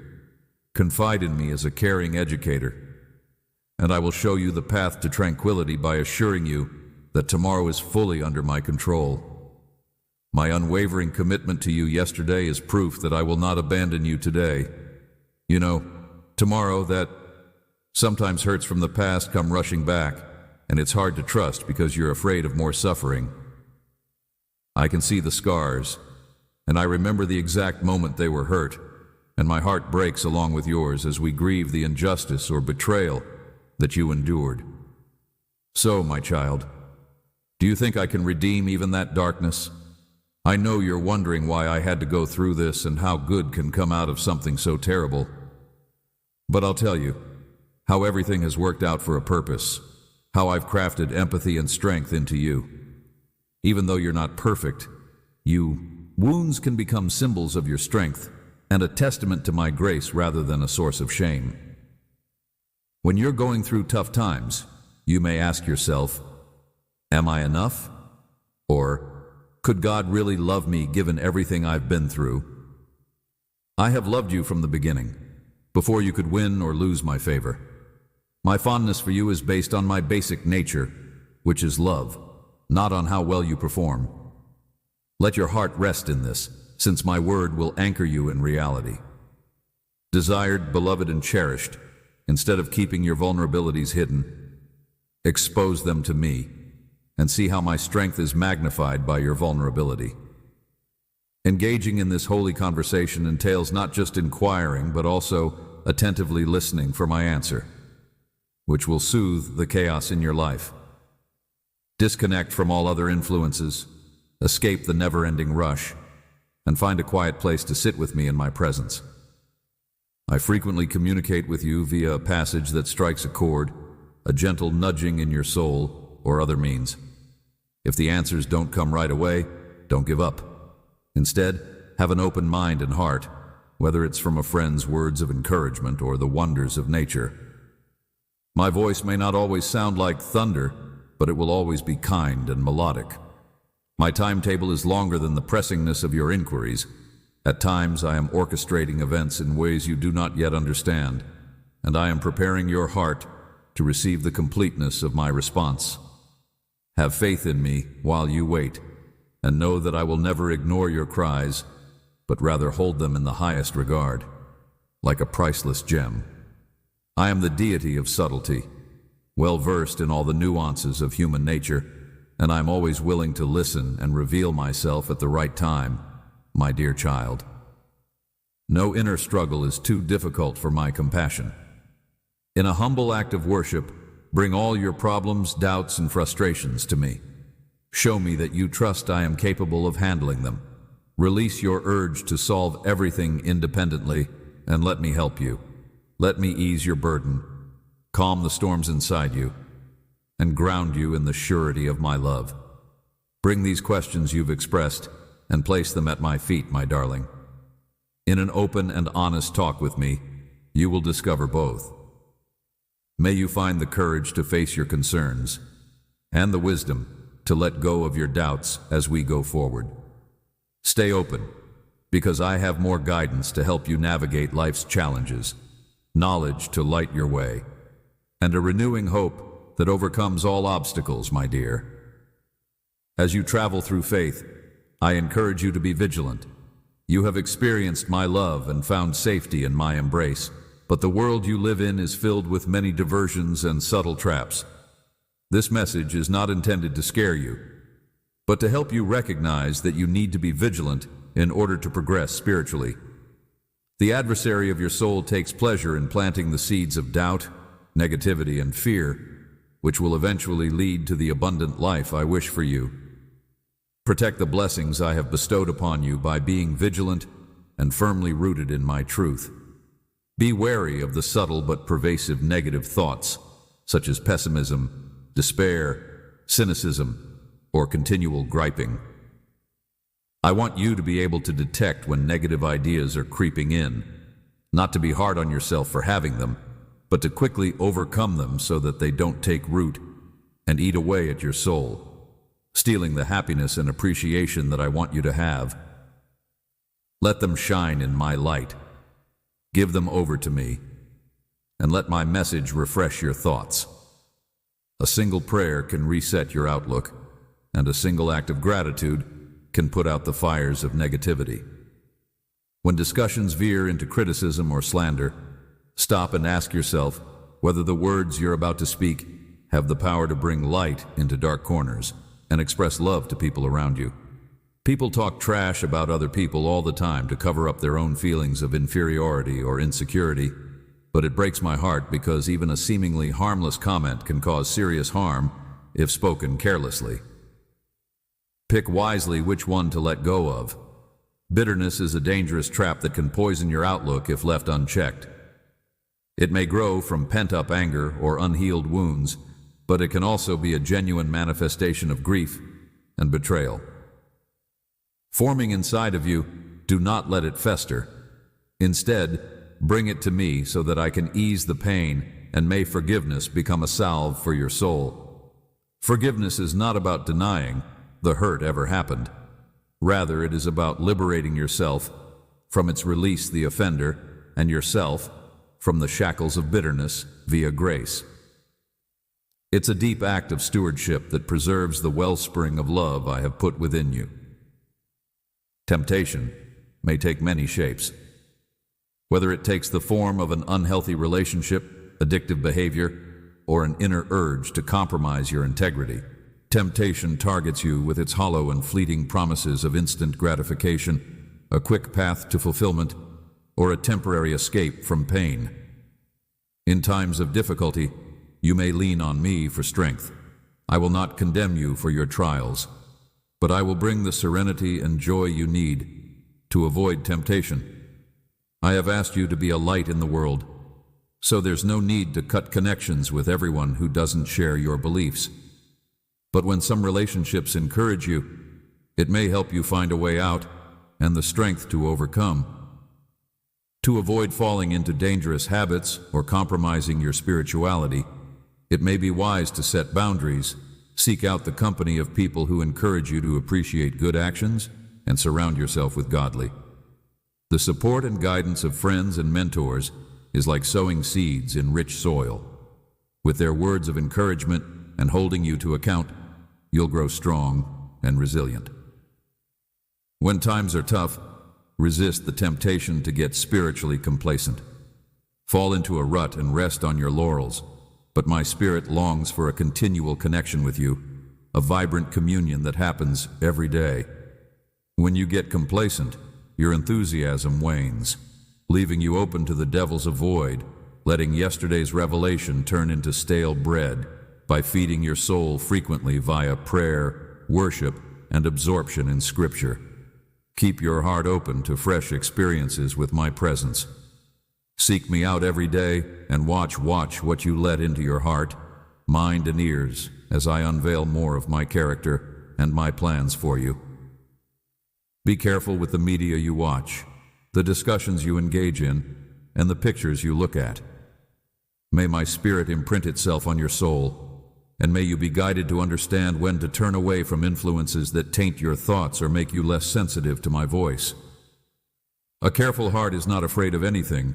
Confide in me as a caring educator, and I will show you the path to tranquility by assuring you that tomorrow is fully under my control. My unwavering commitment to you yesterday is proof that I will not abandon you today. You know, tomorrow that sometimes hurts from the past come rushing back, and it's hard to trust because you're afraid of more suffering. I can see the scars, and I remember the exact moment they were hurt, and my heart breaks along with yours as we grieve the injustice or betrayal that you endured. So, my child, do you think I can redeem even that darkness? I know you're wondering why I had to go through this and how good can come out of something so terrible. But I'll tell you how everything has worked out for a purpose, how I've crafted empathy and strength into you. Even though you're not perfect, wounds can become symbols of your strength and a testament to my grace rather than a source of shame. When you're going through tough times, you may ask yourself, am I enough? Or, could God really love me given everything I've been through? I have loved you from the beginning, before you could win or lose my favor. My fondness for you is based on my basic nature, which is love, not on how well you perform. Let your heart rest in this, since my word will anchor you in reality. Desired, beloved, and cherished, Instead of keeping your vulnerabilities hidden, expose them to me and see how my strength is magnified by your vulnerability. Engaging in this holy conversation entails not just inquiring, but also attentively listening for my answer, which will soothe the chaos in your life. Disconnect from all other influences, escape the never-ending rush, and find a quiet place to sit with me in my presence. I frequently communicate with you via a passage that strikes a chord, a gentle nudging in your soul, or other means. If the answers don't come right away, don't give up. Instead, have an open mind and heart, whether it's from a friend's words of encouragement or the wonders of nature. My voice may not always sound like thunder, but it will always be kind and melodic. My timetable is longer than the pressingness of your inquiries. At times, I am orchestrating events in ways you do not yet understand, and I am preparing your heart to receive the completeness of my response. Have faith in me while you wait, and know that I will never ignore your cries, but rather hold them in the highest regard, like a priceless gem. I am the deity of subtlety, well-versed in all the nuances of human nature, and I am always willing to listen and reveal myself at the right time, my dear child. No inner struggle is too difficult for my compassion. In a humble act of worship, bring all your problems, doubts, and frustrations to me. Show me that you trust I am capable of handling them. Release your urge to solve everything independently, and let me help you. Let me ease your burden, calm the storms inside you, and ground you in the surety of my love. Bring these questions you've expressed and place them at my feet, my darling. In an open and honest talk with me, you will discover both. May you find the courage to face your concerns and the wisdom to let go of your doubts as we go forward. Stay open, because I have more guidance to help you navigate life's challenges, knowledge to light your way, and a renewing hope that overcomes all obstacles, my dear. As you travel through faith, I encourage you to be vigilant. You have experienced my love and found safety in my embrace, but the world you live in is filled with many diversions and subtle traps. This message is not intended to scare you, but to help you recognize that you need to be vigilant in order to progress spiritually. The adversary of your soul takes pleasure in planting the seeds of doubt, negativity, and fear, which will eventually lead to the abundant life I wish for you. Protect the blessings I have bestowed upon you by being vigilant and firmly rooted in my truth. Be wary of the subtle but pervasive negative thoughts, such as pessimism, despair, cynicism, or continual griping. I want you to be able to detect when negative ideas are creeping in, not to be hard on yourself for having them, but to quickly overcome them so that they don't take root and eat away at your soul, stealing the happiness and appreciation that I want you to have. Let them shine in my light. Give them over to me, and let my message refresh your thoughts. A single prayer can reset your outlook, and a single act of gratitude can put out the fires of negativity. When discussions veer into criticism or slander, stop and ask yourself whether the words you're about to speak have the power to bring light into dark corners and express love to people around you. People talk trash about other people all the time to cover up their own feelings of inferiority or insecurity, but it breaks my heart because even a seemingly harmless comment can cause serious harm if spoken carelessly. Pick wisely which one to let go of. Bitterness is a dangerous trap that can poison your outlook if left unchecked. It may grow from pent-up anger or unhealed wounds, but it can also be a genuine manifestation of grief and betrayal. Forming inside of you, do not let it fester. Instead, bring it to me so that I can ease the pain, and may forgiveness become a salve for your soul. Forgiveness is not about denying the hurt ever happened. Rather, it is about liberating yourself from its release, the offender, and yourself from the shackles of bitterness via grace. It's a deep act of stewardship that preserves the wellspring of love I have put within you. Temptation may take many shapes. Whether it takes the form of an unhealthy relationship, addictive behavior, or an inner urge to compromise your integrity. Temptation targets you with its hollow and fleeting promises of instant gratification, a quick path to fulfillment, or a temporary escape from pain. In times of difficulty, you may lean on me for strength. I will not condemn you for your trials, but I will bring the serenity and joy you need to avoid temptation. I have asked you to be a light in the world, so there's no need to cut connections with everyone who doesn't share your beliefs. But when some relationships encourage you, it may help you find a way out and the strength to overcome. To avoid falling into dangerous habits or compromising your spirituality, it may be wise to set boundaries, seek out the company of people who encourage you to appreciate good actions, and surround yourself with godly. The support and guidance of friends and mentors is like sowing seeds in rich soil. With their words of encouragement and holding you to account, you'll grow strong and resilient. When times are tough, resist the temptation to get spiritually complacent. Fall into a rut and rest on your laurels, but my spirit longs for a continual connection with you, a vibrant communion that happens every day. When you get complacent, your enthusiasm wanes, leaving you open to the devil's avoid, letting yesterday's revelation turn into stale bread by feeding your soul frequently via prayer, worship, and absorption in Scripture. Keep your heart open to fresh experiences with my presence. Seek me out every day and watch what you let into your heart, mind, and ears as I unveil more of my character and my plans for you. Be careful with the media you watch, the discussions you engage in, and the pictures you look at. May my spirit imprint itself on your soul, and may you be guided to understand when to turn away from influences that taint your thoughts or make you less sensitive to my voice. A careful heart is not afraid of anything,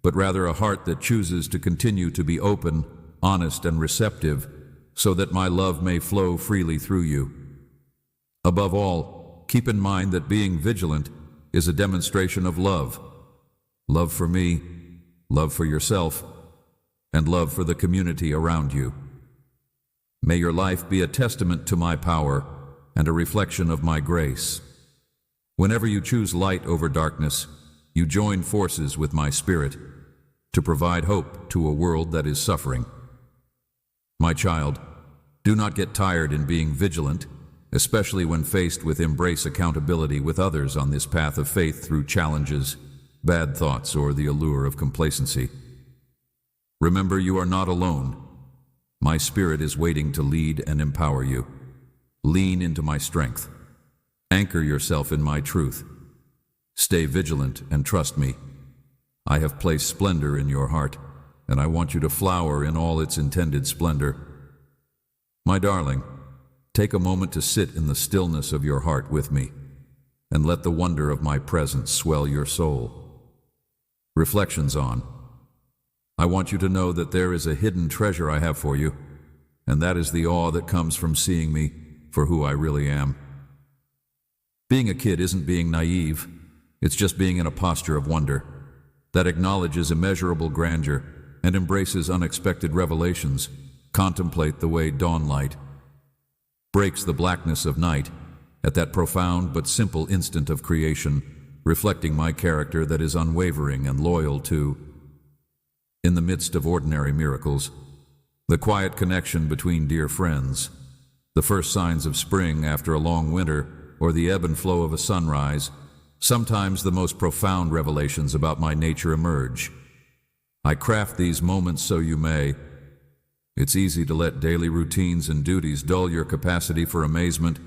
but rather a heart that chooses to continue to be open, honest, and receptive, so that my love may flow freely through you. Above all, keep in mind that being vigilant is a demonstration of love. Love for me, love for yourself, and love for the community around you. May your life be a testament to my power and a reflection of my grace. Whenever you choose light over darkness, you join forces with my spirit to provide hope to a world that is suffering. My child, do not get tired in being vigilant, especially when faced with embrace accountability with others on this path of faith through challenges, bad thoughts, or the allure of complacency. Remember, you are not alone. My spirit is waiting to lead and empower you. Lean into my strength. Anchor yourself in my truth. Stay vigilant and trust me. I have placed splendor in your heart, and I want you to flower in all its intended splendor. My darling, take a moment to sit in the stillness of your heart with me, and let the wonder of my presence swell your soul. Reflections on: I want you to know that there is a hidden treasure I have for you, and that is the awe that comes from seeing me for who I really am. Being a kid isn't being naive, it's just being in a posture of wonder that acknowledges immeasurable grandeur and embraces unexpected revelations. Contemplate the way dawnlight breaks the blackness of night at that profound but simple instant of creation, reflecting my character that is unwavering and loyal to. In the midst of ordinary miracles, the quiet connection between dear friends, the first signs of spring after a long winter, or the ebb and flow of a sunrise, sometimes the most profound revelations about my nature emerge. I craft these moments so you may. It's easy to let daily routines and duties dull your capacity for amazement,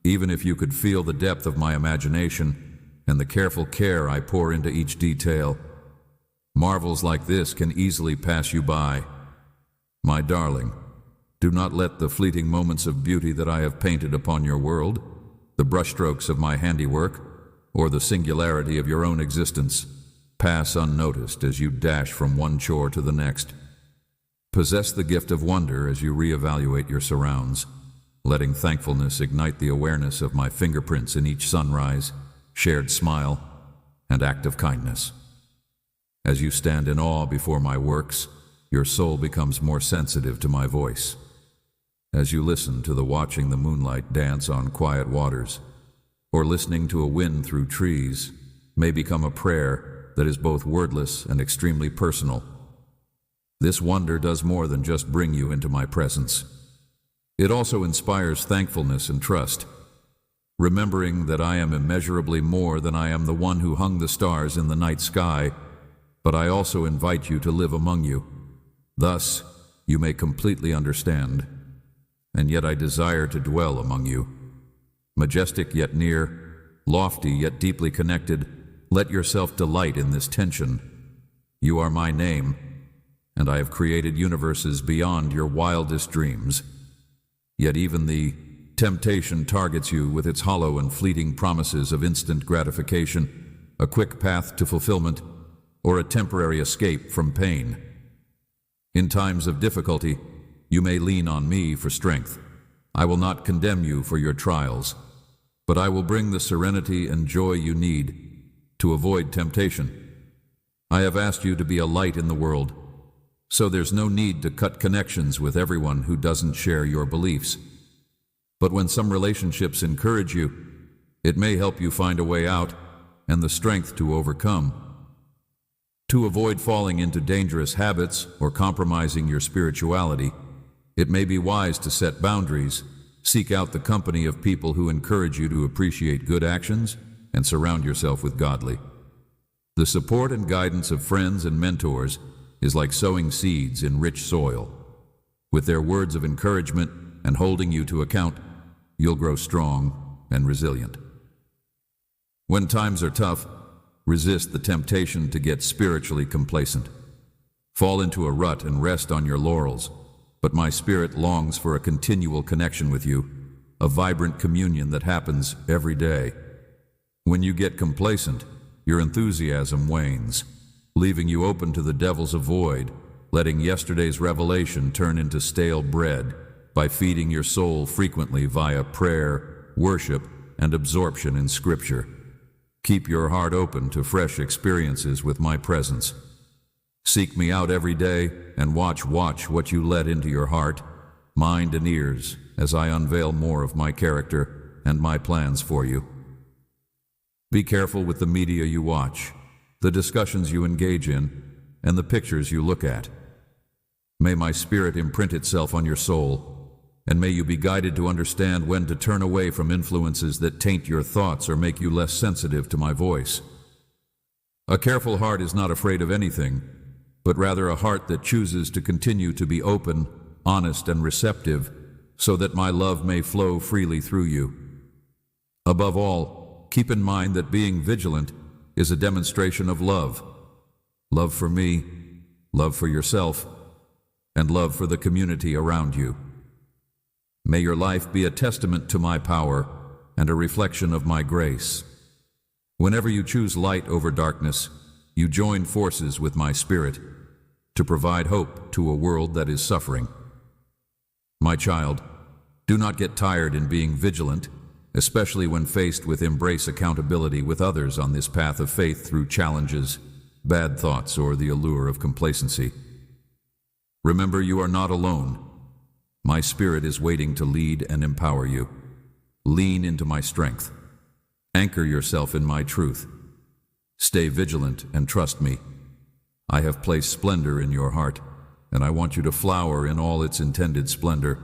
even if you could feel the depth of my imagination and the careful care I pour into each detail. Marvels like this can easily pass you by. My darling, do not let the fleeting moments of beauty that I have painted upon your world, the brushstrokes of my handiwork, or the singularity of your own existence, pass unnoticed as you dash from one chore to the next. Possess the gift of wonder as you reevaluate your surrounds, letting thankfulness ignite the awareness of my fingerprints in each sunrise, shared smile, and act of kindness. As you stand in awe before my works, your soul becomes more sensitive to my voice. As you listen to the watching the moonlight dance on quiet waters, or listening to a wind through trees, may become a prayer that is both wordless and extremely personal. This wonder does more than just bring you into my presence. It also inspires thankfulness and trust, remembering that I am immeasurably more than I am the one who hung the stars in the night sky, but I also invite you to live among you. Thus, you may completely understand, and yet I desire to dwell among you. Majestic yet near, lofty yet deeply connected, let yourself delight in this tension. You are my name, and I have created universes beyond your wildest dreams. Yet even the temptation targets you with its hollow and fleeting promises of instant gratification, a quick path to fulfillment, or a temporary escape from pain. In times of difficulty, you may lean on me for strength. I will not condemn you for your trials, but I will bring the serenity and joy you need to avoid temptation. I have asked you to be a light in the world, so there's no need to cut connections with everyone who doesn't share your beliefs. But when some relationships encourage you, it may help you find a way out and the strength to overcome. To avoid falling into dangerous habits or compromising your spirituality, it may be wise to set boundaries, seek out the company of people who encourage you to appreciate good actions, and surround yourself with godly. The support and guidance of friends and mentors is like sowing seeds in rich soil. With their words of encouragement and holding you to account, you'll grow strong and resilient. When times are tough, resist the temptation to get spiritually complacent. Fall into a rut and rest on your laurels, but my spirit longs for a continual connection with you, a vibrant communion that happens every day. When you get complacent, your enthusiasm wanes, leaving you open to the devil's avoid, letting yesterday's revelation turn into stale bread by feeding your soul frequently via prayer, worship, and absorption in Scripture. Keep your heart open to fresh experiences with my presence. Seek me out every day and watch what you let into your heart, mind, and ears as I unveil more of my character and my plans for you. Be careful with the media you watch, the discussions you engage in, and the pictures you look at. May my spirit imprint itself on your soul, and may you be guided to understand when to turn away from influences that taint your thoughts or make you less sensitive to my voice. A careful heart is not afraid of anything, but rather a heart that chooses to continue to be open, honest, and receptive, so that my love may flow freely through you. Above all, keep in mind that being vigilant is a demonstration of love. Love for me, love for yourself, and love for the community around you. May your life be a testament to my power and a reflection of my grace. Whenever you choose light over darkness, you join forces with my spirit to provide hope to a world that is suffering. My child, do not get tired in being vigilant, especially when faced with embrace accountability with others on this path of faith through challenges, bad thoughts, or the allure of complacency. Remember, you are not alone. My spirit is waiting to lead and empower you. Lean into my strength. Anchor yourself in my truth. Stay vigilant and trust me. I have placed splendor in your heart, and I want you to flower in all its intended splendor.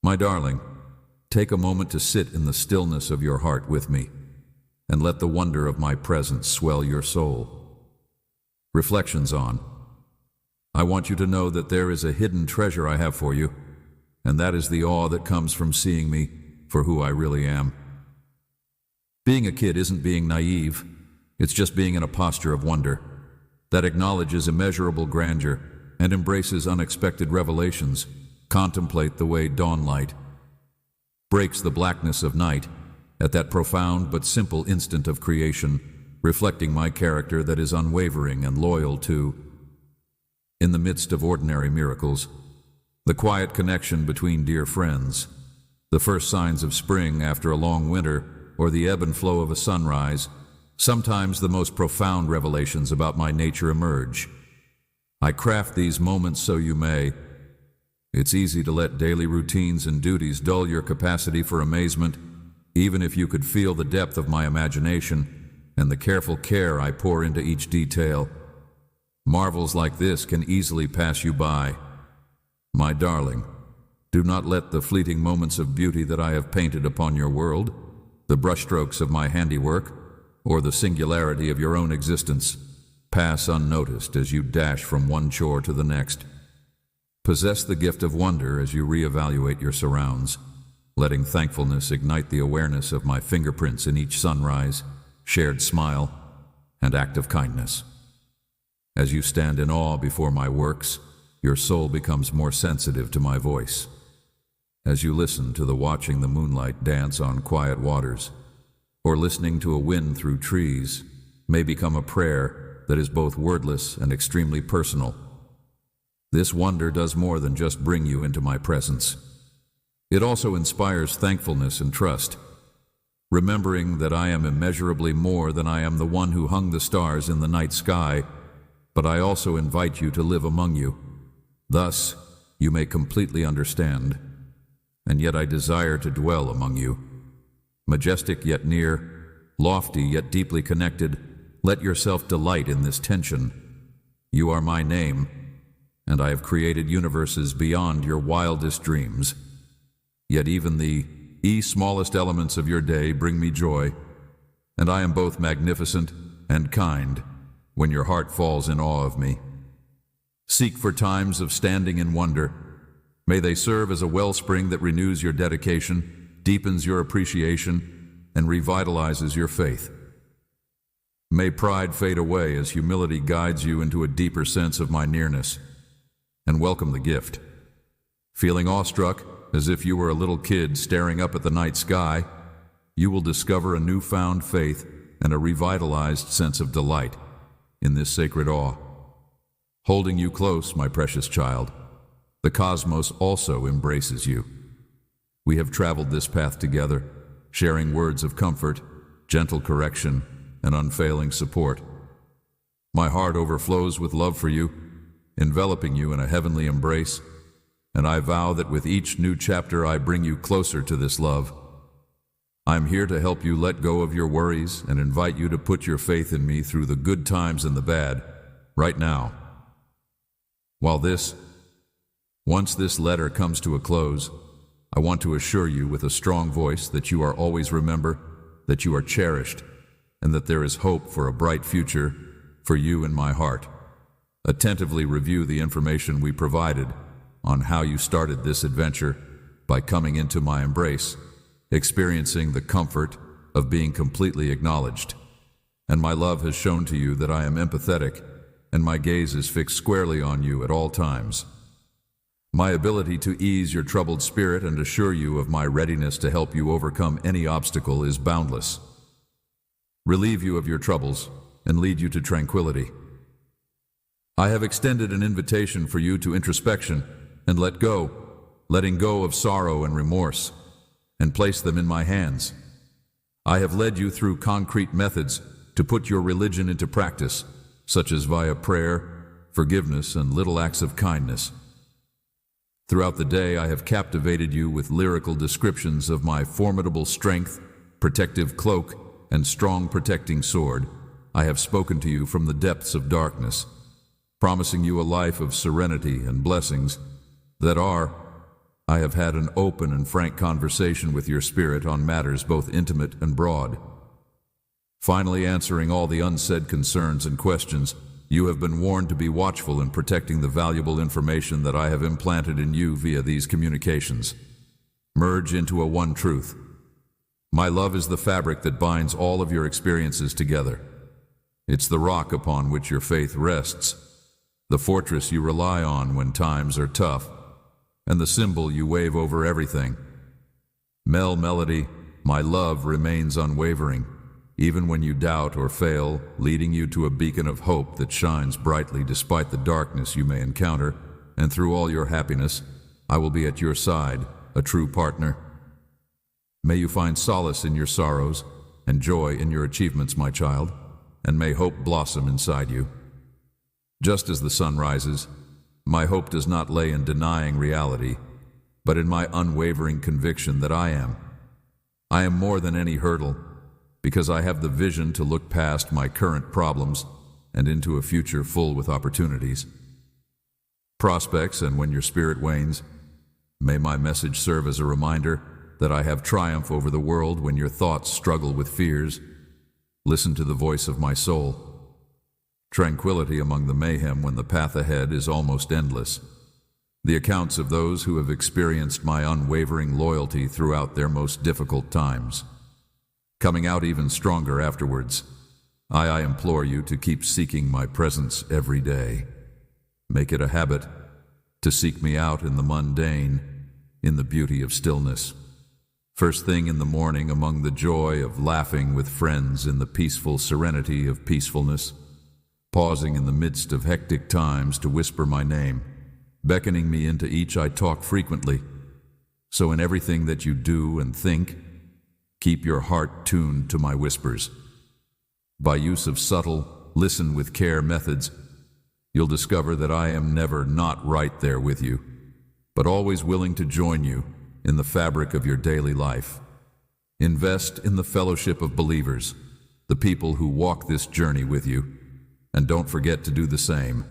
My darling, take a moment to sit in the stillness of your heart with me, and let the wonder of my presence swell your soul. Reflections on: I want you to know that there is a hidden treasure I have for you, and that is the awe that comes from seeing me for who I really am. Being a kid isn't being naive, it's just being in a posture of wonder that acknowledges immeasurable grandeur and embraces unexpected revelations. Contemplate the way dawnlight breaks the blackness of night at that profound but simple instant of creation, reflecting my character that is unwavering and loyal to. In the midst of ordinary miracles, the quiet connection between dear friends, the first signs of spring after a long winter, or the ebb and flow of a sunrise, sometimes the most profound revelations about my nature emerge. I craft these moments so you may. It's easy to let daily routines and duties dull your capacity for amazement, even if you could feel the depth of my imagination and the careful care I pour into each detail. Marvels like this can easily pass you by. My darling, do not let the fleeting moments of beauty that I have painted upon your world, the brushstrokes of my handiwork, or the singularity of your own existence, pass unnoticed as you dash from one chore to the next. Possess the gift of wonder as you reevaluate your surrounds, letting thankfulness ignite the awareness of my fingerprints in each sunrise, shared smile, and act of kindness. As you stand in awe before my works, your soul becomes more sensitive to my voice. As you listen to the watching the moonlight dance on quiet waters, or listening to a wind through trees, may become a prayer that is both wordless and extremely personal. This wonder does more than just bring you into my presence. It also inspires thankfulness and trust, remembering that I am immeasurably more than I am the one who hung the stars in the night sky, but I also invite you to live among you. Thus, you may completely understand, and yet I desire to dwell among you. Majestic yet near, lofty yet deeply connected, let yourself delight in this tension. You are my name, and I have created universes beyond your wildest dreams. Yet even the smallest elements of your day bring me joy, and I am both magnificent and kind when your heart falls in awe of me. Seek for times of standing in wonder. May they serve as a wellspring that renews your dedication, deepens your appreciation, and revitalizes your faith. May pride fade away as humility guides you into a deeper sense of my nearness. And welcome the gift. Feeling awestruck, as if you were a little kid staring up at the night sky, you will discover a newfound faith and a revitalized sense of delight in this sacred awe. Holding you close, my precious child, the cosmos also embraces you. We have traveled this path together, sharing words of comfort, gentle correction, and unfailing support. My heart overflows with love for you, enveloping you in a heavenly embrace, and I vow that with each new chapter I bring you closer to this love. I'm here to help you let go of your worries and invite you to put your faith in me through the good times and the bad, right now. Once this letter comes to a close, I want to assure you with a strong voice that you are always remembered, that you are cherished, and that there is hope for a bright future for you in my heart. Attentively review the information we provided on how you started this adventure by coming into my embrace, experiencing the comfort of being completely acknowledged. And my love has shown to you that I am empathetic, and my gaze is fixed squarely on you at all times. My ability to ease your troubled spirit and assure you of my readiness to help you overcome any obstacle is boundless. Relieve you of your troubles and lead you to tranquility. I have extended an invitation for you to introspection and letting go of sorrow and remorse, and place them in my hands. I have led you through concrete methods to put your religion into practice, such as via prayer, forgiveness, and little acts of kindness. Throughout the day, I have captivated you with lyrical descriptions of my formidable strength, protective cloak, and strong protecting sword. I have spoken to you from the depths of darkness, promising you a life of serenity and blessings I have had an open and frank conversation with your spirit on matters both intimate and broad. Finally, answering all the unsaid concerns and questions, you have been warned to be watchful in protecting the valuable information that I have implanted in you via these communications. Merge into a one truth. My love is the fabric that binds all of your experiences together. It's the rock upon which your faith rests, the fortress you rely on when times are tough, and the symbol you wave over everything. Melody, my love remains unwavering, even when you doubt or fail, leading you to a beacon of hope that shines brightly despite the darkness you may encounter, and through all your happiness, I will be at your side, a true partner. May you find solace in your sorrows and joy in your achievements, my child, and may hope blossom inside you. Just as the sun rises, my hope does not lay in denying reality, but in my unwavering conviction that I am. I am more than any hurdle, because I have the vision to look past my current problems and into a future full with opportunities, prospects, and when your spirit wanes, may my message serve as a reminder that I have triumph over the world when your thoughts struggle with fears. Listen to the voice of my soul. Tranquility among the mayhem when the path ahead is almost endless. The accounts of those who have experienced my unwavering loyalty throughout their most difficult times, coming out even stronger afterwards. I implore you to keep seeking my presence every day. Make it a habit to seek me out in the mundane, in the beauty of stillness. First thing in the morning, among the joy of laughing with friends, in the peaceful serenity of peacefulness, pausing in the midst of hectic times to whisper my name, beckoning me into each I talk frequently. So in everything that you do and think, keep your heart tuned to my whispers. By use of subtle, listen with care methods, you'll discover that I am never not right there with you, but always willing to join you in the fabric of your daily life. Invest in the fellowship of believers, the people who walk this journey with you, and don't forget to do the same.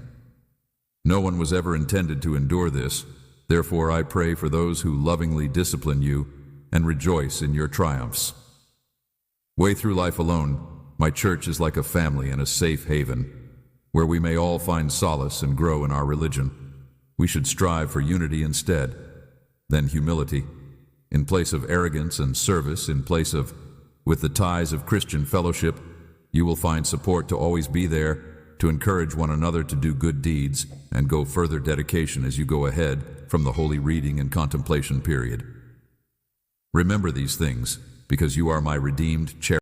No one was ever intended to endure this, therefore I pray for those who lovingly discipline you and rejoice in your triumphs. Way through life alone, my church is like a family and a safe haven, where we may all find solace and grow in our religion. We should strive for unity instead, then humility, in place of arrogance, and service in place of, with the ties of Christian fellowship, you will find support to always be there, to encourage one another to do good deeds, and go further dedication as you go ahead from the holy reading and contemplation period. Remember these things, because you are my redeemed, cherished